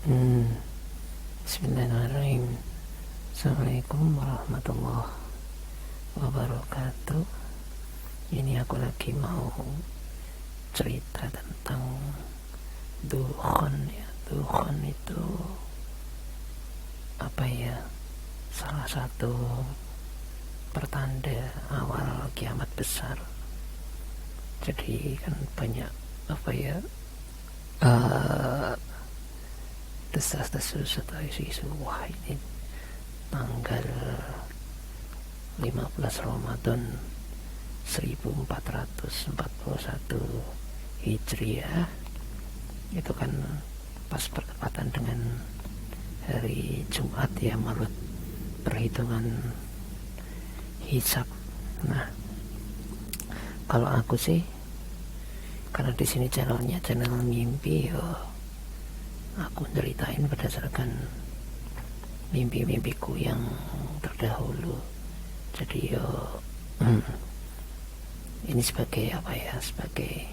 Hmm, Bismillahirrahmanirrahim. Assalamualaikum warahmatullahi wabarakatuh. Ini aku lagi mau cerita tentang dukhon ya. Dukhon itu apa ya? Salah satu pertanda awal kiamat besar. Jadi kan banyak apa ya? Desas-desus atau isu-isu, wah ini tanggal 15 Ramadan 1441 Hijriah itu kan pas bertepatan dengan hari Jumat ya, menurut perhitungan hisab. Nah, kalau aku sih, karena di sini channelnya channel mimpi, aku ceritain berdasarkan mimpi-mimpiku yang terdahulu. Jadi ini sebagai apa ya, sebagai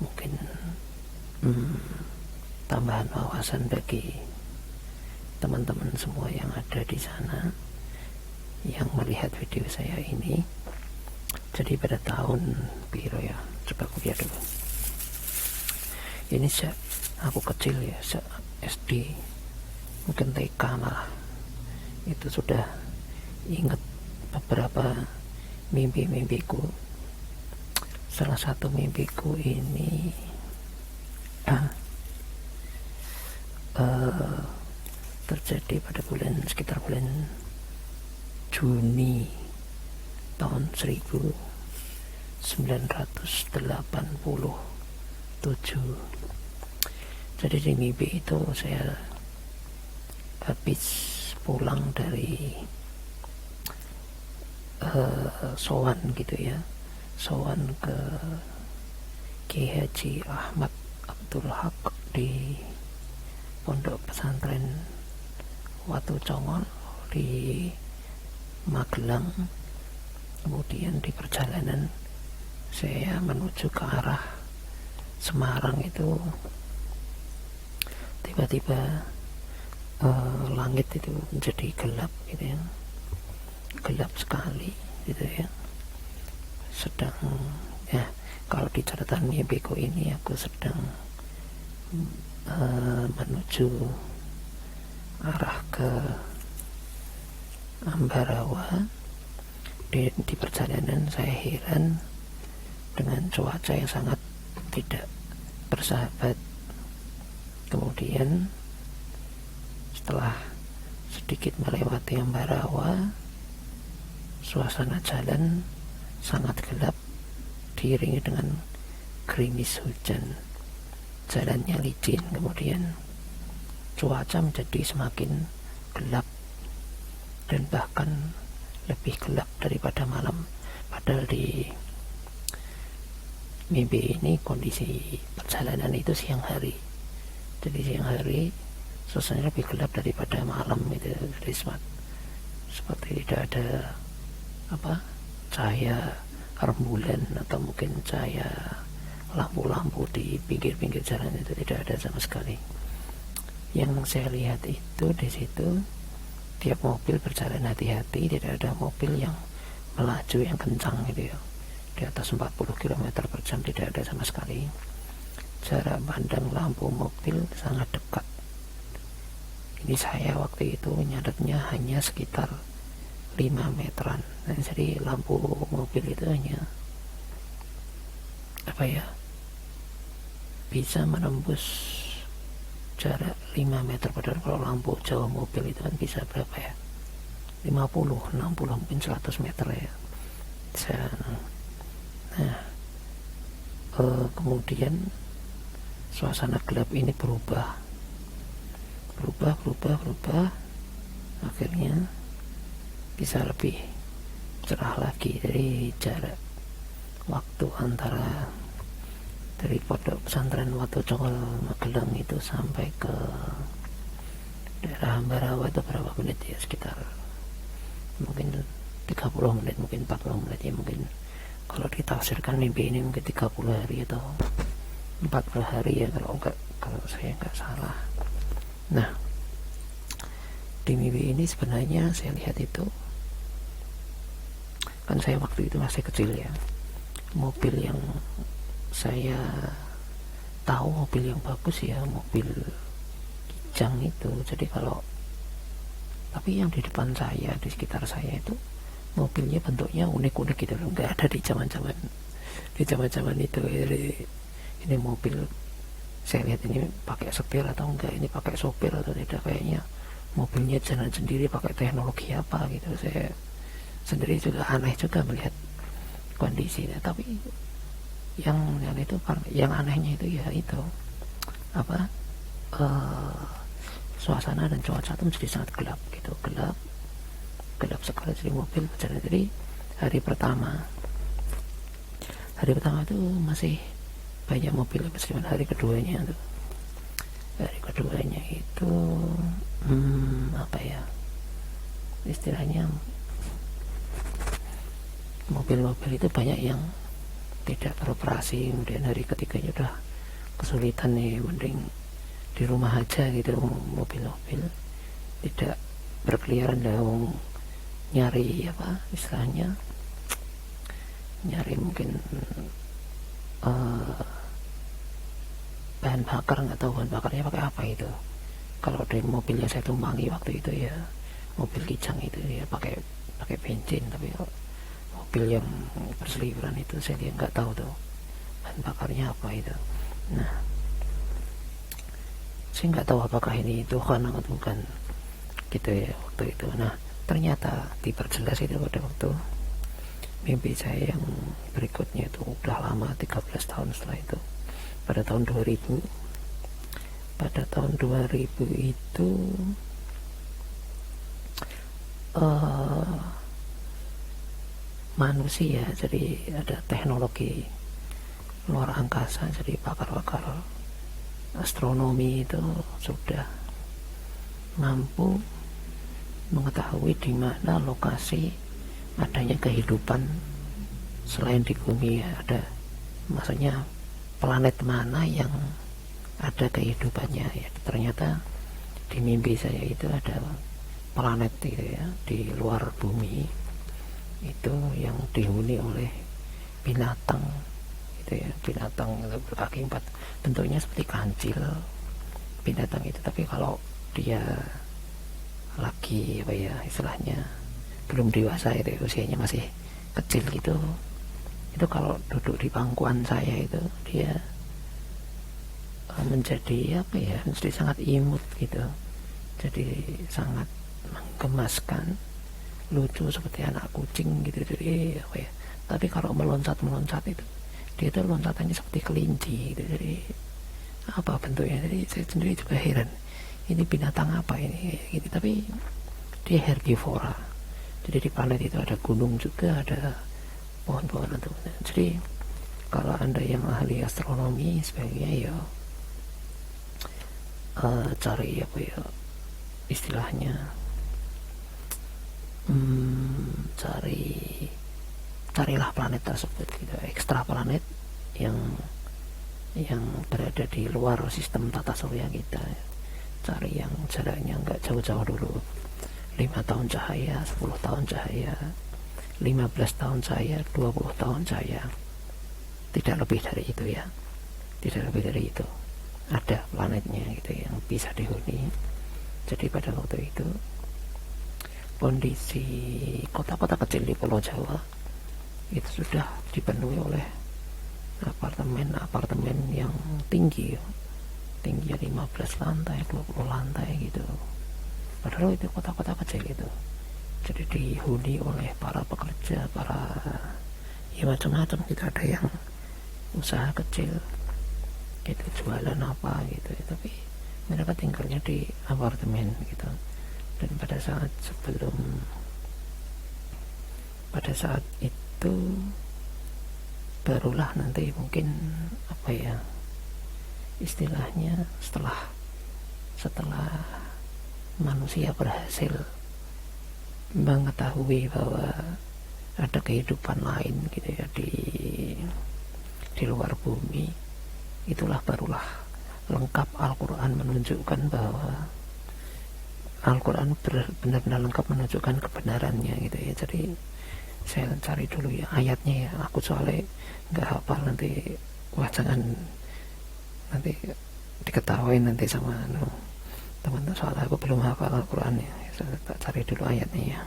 mungkin tambahan wawasan bagi teman-teman semua yang ada di sana yang melihat video saya ini. Jadi pada tahun piro ya, coba aku lihat dulu. Ini aku kecil ya, SD, mungkin TK malah, itu sudah ingat beberapa mimpi-mimpiku. Salah satu mimpiku ini terjadi pada sekitar bulan Juni tahun 1987. Jadi di mimpi itu saya habis pulang dari sowan gitu ya, sowan ke Kiai Haji Ahmad Abdul Haq di Pondok Pesantren Watu Congol di Magelang. Kemudian di perjalanan saya menuju ke arah Semarang itu tiba-tiba langit itu menjadi gelap gitu ya, gelap sekali gitu ya. Sedang ya, kalau di catatan mimpiku ini aku sedang menuju arah ke Ambarawa. Di perjalanan saya heran dengan cuaca yang sangat tidak bersahabat. Kemudian setelah sedikit melewati Ambarawa, suasana jalan sangat gelap diiringi dengan gerimis hujan. Jalannya licin, kemudian cuaca menjadi semakin gelap dan bahkan lebih gelap daripada malam. Padahal di mimpi ini kondisi perjalanan itu siang hari. Jadi siang hari suasananya lebih gelap daripada malam itu. Jadi seperti tidak ada cahaya rembulan atau mungkin cahaya lampu-lampu di pinggir-pinggir jalan, itu tidak ada sama sekali. Yang saya lihat itu di situ, tiap mobil berjalan hati-hati, tidak ada mobil yang melaju yang kencang gitu ya, di atas 40 km per jam tidak ada sama sekali. Jarak pandang lampu mobil sangat dekat. Ini saya waktu itu nyadatnya hanya sekitar 5 meteran. Nah, jadi lampu mobil itu hanya bisa menembus jarak 5 meter. Padahal kalau lampu jauh mobil itu kan bisa berapa ya, 50, 60, mungkin 100 meter ya. Nah, kemudian suasana gelap ini berubah, akhirnya bisa lebih cerah lagi. Dari jarak waktu antara dari Pondok Pesantren Watu Congol Magelang itu sampai ke daerah Ambarawa itu berapa menit ya, sekitar mungkin 30 menit, mungkin 40 menit ya, mungkin kalau ditafsirkan mimpi ini mungkin 30 hari atau 40 hari ya, kalau saya nggak salah. Nah, di mimpi ini sebenarnya saya lihat itu, kan saya waktu itu masih kecil ya, mobil yang saya tahu mobil yang bagus ya, mobil Kijang itu. Jadi tapi yang di depan saya, di sekitar saya itu mobilnya bentuknya unik-unik gitu loh, nggak ada di zaman-zaman itu. Jadi ini mobil, saya lihat ini pakai setir atau enggak, ini pakai sopir atau tidak, kayaknya mobilnya jalan sendiri pakai teknologi apa gitu. Saya sendiri juga aneh juga melihat kondisinya. Tapi yang anehnya itu ya itu apa, suasana dan cuaca itu menjadi sangat gelap gitu, gelap sekali. Jadi mobil berjalan. Jadi hari pertama itu masih banyak mobil, meskipun hari keduanya itu apa ya istilahnya, mobil-mobil itu banyak yang tidak beroperasi. Kemudian hari ketiganya udah kesulitan nih, mending di rumah aja gitu, mobil-mobil tidak berkeliaran dong, nyari apa istilahnya, nyari mungkin bahan bakar, nggak tahu bahan bakarnya pakai apa itu. Kalau dari mobil yang saya tumpangi waktu itu ya, mobil Kijang itu ya pakai bensin. Tapi kalau mobil yang berseliweran itu saya nggak tahu tuh bahan bakarnya apa itu. Nah, saya nggak tahu apakah ini Tuhan atau bukan gitu ya waktu itu. Nah, ternyata diperjelas itu pada waktu mimpi saya yang berikutnya itu, udah lama, 13 tahun setelah itu, pada tahun 2000 itu manusia, jadi ada teknologi luar angkasa, jadi pakar-pakar astronomi itu sudah mampu mengetahui di mana lokasi adanya kehidupan selain di bumi. Ada, maksudnya planet mana yang ada kehidupannya ya. Ternyata di mimpi saya itu ada planet gitu ya, di luar bumi itu yang dihuni oleh binatang gitu ya, binatang berkaki 4, bentuknya seperti kancil binatang itu. Tapi kalau dia lagi apa ya istilahnya belum dewasa itu, usianya masih kecil gitu, itu kalau duduk di pangkuan saya itu dia menjadi apa ya, menjadi sangat imut gitu, jadi sangat menggemaskan, lucu seperti anak kucing gitu. Jadi apa ya, tapi kalau meloncat itu dia tuh loncatannya seperti kelinci gitu. Jadi apa bentuknya, jadi saya sendiri juga heran, ini binatang apa ini gitu. Tapi dia herbivora, jadi di planet itu ada gunung juga, ada pohon-pohonan tuh. Jadi kalau anda yang ahli astronomi sebaiknya ya cari apa ya istilahnya, carilah planet tersebut gitu, ekstra planet yang berada di luar sistem tata surya kita. Cari yang jaraknya nggak jauh-jauh dulu, 5 tahun cahaya, 10 tahun cahaya, 15 tahun cahaya, 20 tahun cahaya, tidak lebih dari itu ya, tidak lebih dari itu. Ada planetnya gitu yang bisa dihuni. Jadi pada waktu itu kondisi kota-kota kecil di Pulau Jawa itu sudah dipenuhi oleh apartemen yang tingginya 15 lantai, 20 lantai gitu. Padahal itu kota-kota kecil itu. Jadi dihuni oleh para pekerja, para ya macam-macam gitu. Ada yang usaha kecil gitu, jualan apa gitu ya. Tapi mereka tinggalnya di apartemen gitu. Dan pada saat itu barulah nanti mungkin apa ya istilahnya, setelah manusia berhasil mengetahui bahwa ada kehidupan lain gitu ya di luar bumi, itulah barulah lengkap Al-Quran menunjukkan bahwa Al-Quran benar-benar lengkap menunjukkan kebenarannya gitu ya. Jadi saya cari dulu ya ayatnya ya, aku soalnya nggak hafal, nanti wah jangan nanti diketawain nanti sama teman-teman, soalnya aku belum hafal Al-Quran ya. Saya tak cari dulu ayatnya ya.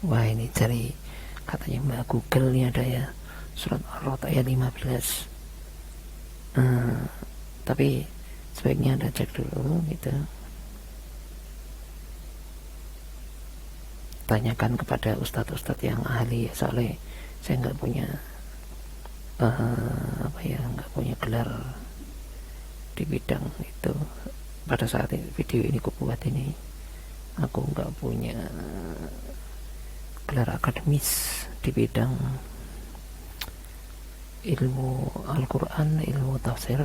Wah ini cari katanya Mbak Google nih ada ya, surat Ar-Ra'd ayat 15. Tapi sebaiknya ada cek dulu gitu, tanyakan kepada ustadz-ustadz yang ahli, soalnya saya nggak punya nggak punya gelar di bidang itu. Pada saat ini, video ini kubuat ini, aku nggak punya gelar akademis di bidang ilmu Al-Quran, ilmu tafsir,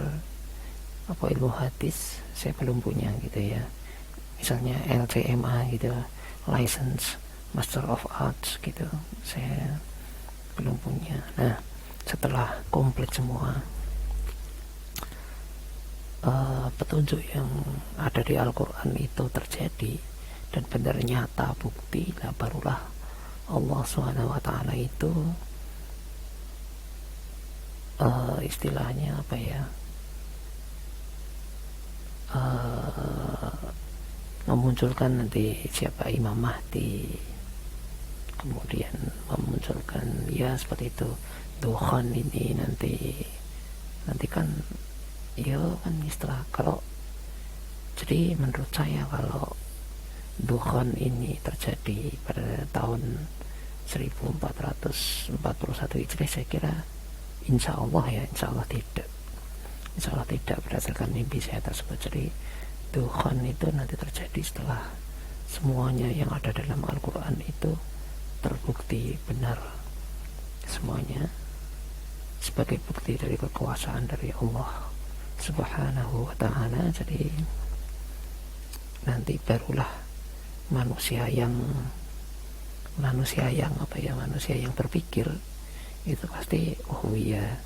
apa ilmu hadis, saya belum punya gitu ya. Misalnya LCMA gitu, license Master of Arts gitu, saya belum punya. Nah setelah komplit semua petunjuk yang ada di Al-Quran itu terjadi dan benar nyata bukti, nah barulah Allah SWT itu istilahnya apa ya, memunculkan nanti siapa Imam Mahdi, kemudian memunculkan ya seperti itu Dukhan ini nanti kan ya kan istilah. Kalau jadi menurut saya kalau Dukhan ini terjadi pada tahun 1441 Hijriah, saya kira insya Allah tidak berdasarkan mimpi saya tersebut. Jadi Dukhan itu nanti terjadi setelah semuanya yang ada dalam Al-Quran itu terbukti benar semuanya sebagai bukti dari kekuasaan dari Allah Subhanahu wa ta'ala. Jadi nanti barulah manusia yang berpikir itu pasti oh iya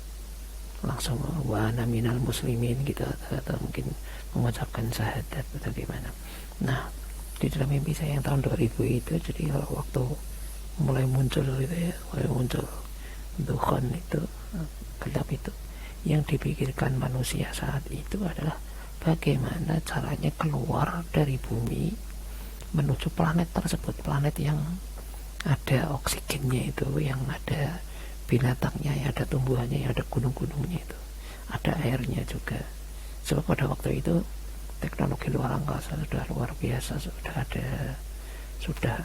langsung wa ana minal muslimin gitu, atau mungkin mengucapkan syahadat atau gimana. Nah di dalam mimpi saya yang tahun 2000 itu, jadi kalau waktu mulai muncul Dukhan itu, gelap itu, yang dipikirkan manusia saat itu adalah bagaimana caranya keluar dari bumi menuju planet tersebut, planet yang ada oksigennya itu, yang ada binatangnya, yang ada tumbuhannya, yang ada gunung-gunungnya itu, ada airnya juga. Sebab pada waktu itu teknologi luar angkasa sudah luar biasa, sudah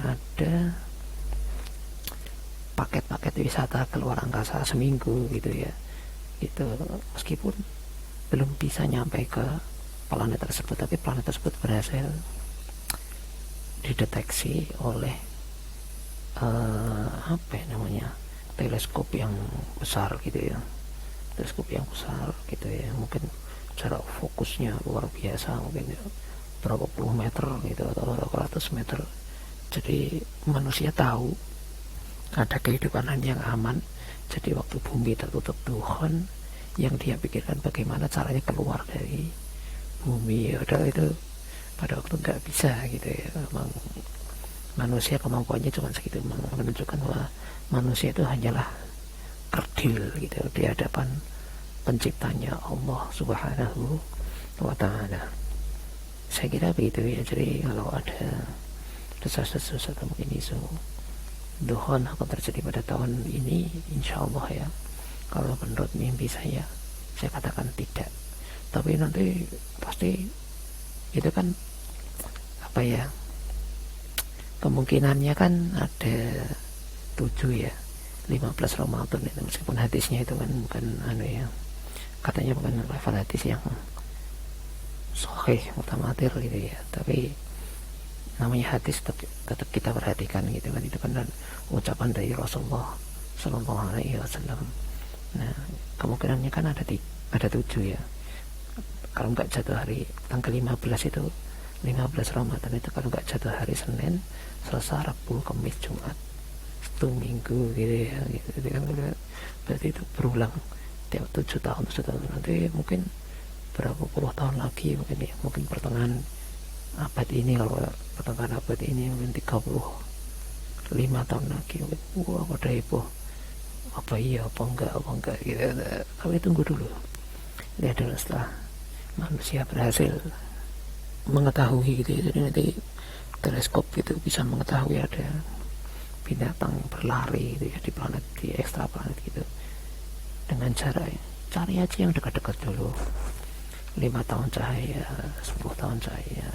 ada paket-paket wisata ke luar angkasa seminggu gitu ya. Itu meskipun belum bisa nyampe ke planet tersebut, tapi planet tersebut berhasil dideteksi oleh teleskop yang besar gitu ya, mungkin cara fokusnya luar biasa, mungkin ya, berapa puluh meter gitu atau berapa ratus meter. Jadi manusia tahu ada kehidupan yang aman. Jadi waktu bumi tertutup Tuhan, yang dia pikirkan bagaimana caranya keluar dari bumi. Ya udah, itu pada waktu nggak bisa gitu ya. Memang manusia kemampuannya cuma segitu, menunjukkan bahwa manusia itu hanyalah kerdil gitu di hadapan penciptanya Allah Subhanahu wa ta'ala. Saya kira begitu ya. Jadi kalau ada desas-desus atau mungkin isu Dukhan akan terjadi pada tahun ini, insya Allah ya, kalau menurut mimpi saya katakan tidak. Tapi nanti pasti itu kan kemungkinannya kan ada 7 ya, 15 Ramadan itu, meskipun hadisnya itu kan bukan ya, katanya bukan level hadis yang sahih mutawatir gitu ya, tapi namanya hadis tetap kita perhatikan gitu kan, itu kan ucapan dari Rasulullah Sallallahu Alaihi Wasallam. Nah, kemungkinannya kan ada 7 ya, kalau nggak jatuh hari tanggal 15 itu, 15 Ramadan itu kalau nggak jatuh hari Senin, Selasa, Rabu, Kamis, Jumat, 1 minggu gitu ya, gitu kan, berarti itu berulang tiap 7 tahun, nanti mungkin berapa puluh tahun lagi mungkin ya, mungkin pertengahan abad ini, kalau pertengahan abad ini mungkin 35 tahun lagi mungkin, wah pada heboh, apa iya apa enggak gitu. Tapi tunggu dulu, lihat dulu setelah manusia berhasil mengetahui gitu ya, jadi nanti teleskop itu bisa mengetahui ada binatang berlari gitu ya di planet, di ekstra planet gitu, dengan cara cari aja yang dekat-dekat dulu, 5 tahun cahaya, 10 tahun cahaya,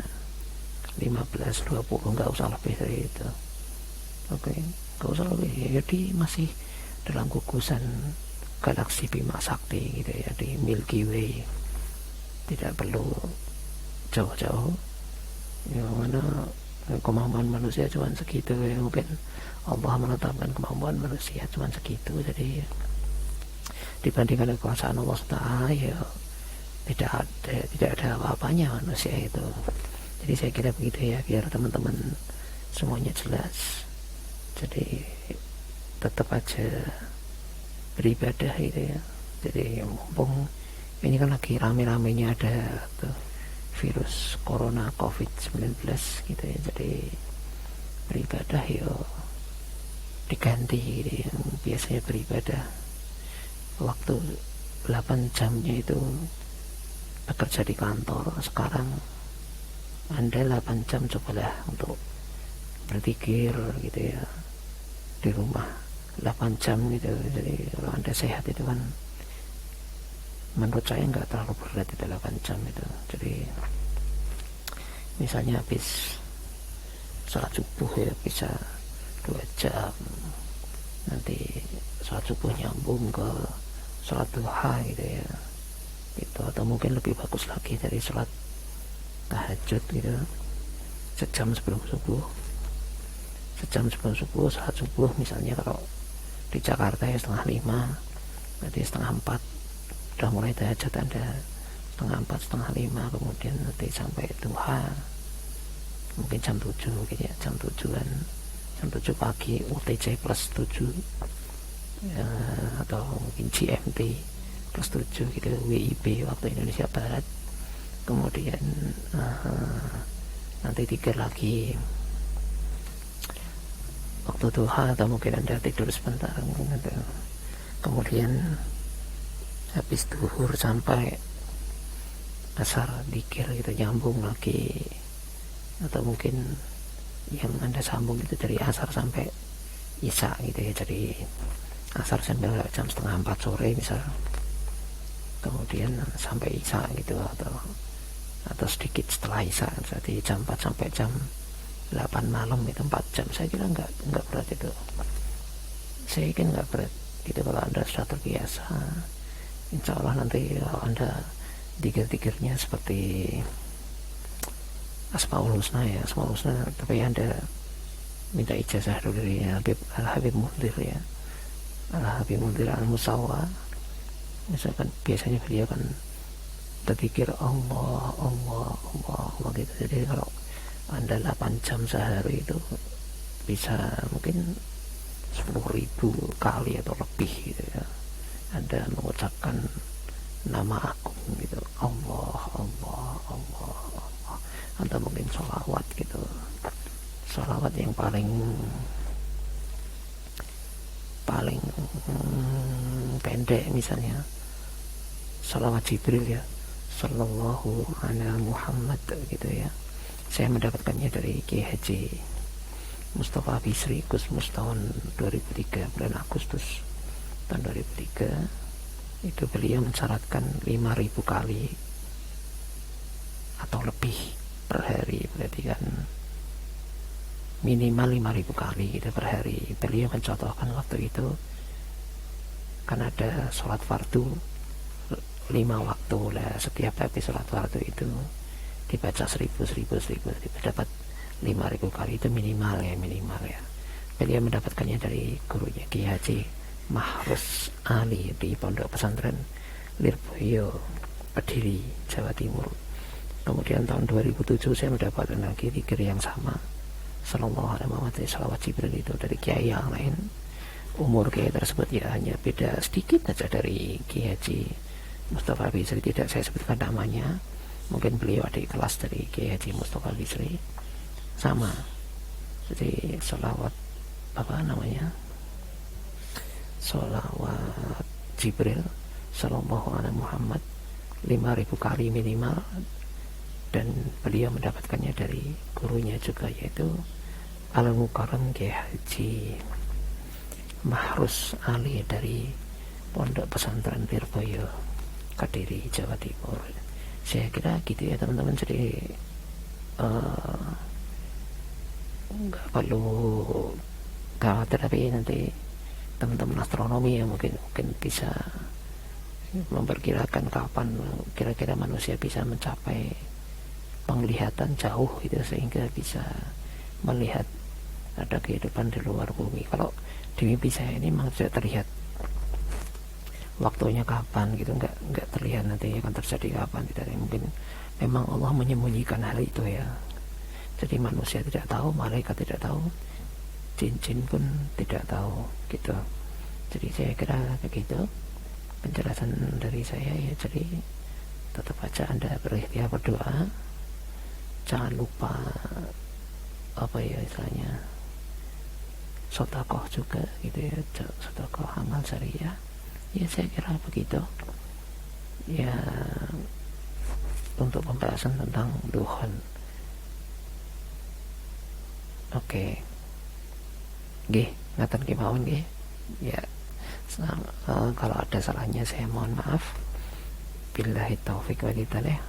15, 20, nggak usah lebih dari itu. Oke, nggak usah lebih, jadi masih dalam gugusan galaksi Bima Sakti gitu ya, di Milky Way, tidak perlu jauh-jauh ya, mana kemampuan manusia cuma segitu ya, mungkin Allah menetapkan kemampuan manusia cuma segitu, jadi dibandingkan kekuasaan Allah SWT ya tidak ada apa-apanya manusia itu. Jadi saya kira begitu ya, biar teman-teman semuanya jelas. Jadi tetap aja beribadah gitu ya. Jadi mumpung ini kan lagi rame-ramenya ada tuh virus corona COVID-19 gitu ya, jadi beribadah ya diganti gitu ya. Biasanya beribadah waktu 8 jamnya itu bekerja di kantor, sekarang Anda 8 jam cobalah untuk berzikir gitu ya di rumah 8 jam gitu. Jadi kalau Anda sehat itu kan menurut saya nggak terlalu berat itu 8 jam itu. Jadi misalnya habis sholat subuh ya bisa 2 jam, nanti sholat subuh nyambung ke sholat duha gitu ya gitu, atau mungkin lebih bagus lagi dari sholat tahajud gitu, sejam sebelum subuh sholat subuh misalnya kalau di Jakarta ya 4:30, berarti 4:30 udah mulai tahajud Anda, 4:30, 4:30, kemudian nanti sampai duha mungkin jam 7 gitu ya, jam 7-an, jam 7 pagi UTC plus 7 ya, atau mungkin GMT plus 7 gitu, WIB waktu Indonesia Barat, kemudian nanti 3 lagi waktu duha, atau mungkin Anda tidur sebentar gitu. Kemudian habis duhur sampai asar dikir gitu, nyambung lagi, atau mungkin yang Anda sambung itu dari asar sampai isya gitu ya, jadi asar sampai jam 3:30 sore misal, kemudian sampai isya gitu, atau sedikit setelah isya, jadi jam 4 sampai jam 8 malam itu 4 jam. Saya kira enggak berat itu, saya kira enggak berat gitu. Kalau Anda sudah terbiasa, insya Allah nanti kalau Anda dikir-dikirnya seperti Asmaul Husna ya, Asmaul Husna, tapi Anda minta ijazah dulu dari Al-Habib Munzir ya, Al-Habib Munzir Al-Musawwa misalkan, biasanya beliau kan terpikir Allah gitu. Jadi kalau Anda 8 jam sehari itu bisa mungkin 10.000 kali atau lebih gitu ya, Anda mengucapkan nama agung gitu, Allah. Atau mungkin sholawat gitu, sholawat yang paling pendek misalnya sholawat Jibril ya, sallallahu ala Muhammad gitu ya. Saya mendapatkannya dari Kiai Haji Mustafa Bisri Gusmus tahun 2003, bulan Agustus tahun 2003 itu beliau mensyaratkan 5.000 kali atau lebih per hari, berarti kan minimal 5.000 kali gitu per hari. Beliau mencontohkan waktu itu kan ada sholat fardu 5 waktu lah, setiap habis sholat fardu itu dibaca 1000 dapat 5.000 kali, itu minimal ya. Beliau mendapatkannya dari gurunya Ki Haji Mahrus Ali di Pondok Pesantren Lirboyo, Kediri, Jawa Timur. Kemudian tahun 2007 saya mendapatkan lagi zikir yang sama, sallallahu alaihi Muhammad, salawat Jibril itu dari kiai yang lain. Umur kiai tersebut ya hanya beda sedikit saja dari Ki Haji Mustafa Bisri, tidak saya sebutkan namanya, mungkin beliau adik kelas dari Ki Haji Mustafa Bisri. Sama, jadi salawat apa namanya, salawat Jibril sallallahu alaihi Muhammad 5.000 kali minimal, dan beliau mendapatkannya dari gurunya juga, yaitu Al-Mukarram Kiai Haji Mahrus Ali dari Pondok Pesantren Lirboyo, Kediri, Jawa Timur. Saya kira gitu ya teman-teman, jadi nggak perlu khawatir, tapi nanti teman-teman astronomi yang mungkin bisa memperkirakan kapan kira-kira manusia bisa mencapai penglihatan jauh itu, sehingga bisa melihat ada kehidupan di luar bumi. Kalau di mimpi saya ini memang tidak terlihat waktunya kapan gitu, nggak terlihat nanti akan terjadi kapan, tidak. Mungkin memang Allah menyembunyikan hal itu ya. Jadi manusia tidak tahu, malaikat tidak tahu, jin-jin pun tidak tahu gitu. Jadi saya kira begitu penjelasan dari saya ya. Jadi tetap aja Anda berikhtiar berdoa, jangan lupa apa ya istilahnya, sedekah juga gitu ya, sedekah amal syariah ya. Saya kira begitu ya untuk pembahasan tentang duhon. Oke, nggih, ngaten kemawon nggih. Ya, kalau ada salahnya saya mohon maaf. Billahi taufik wal hidayah.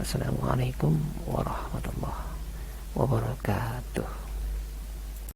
Assalamualaikum warahmatullahi wabarakatuh.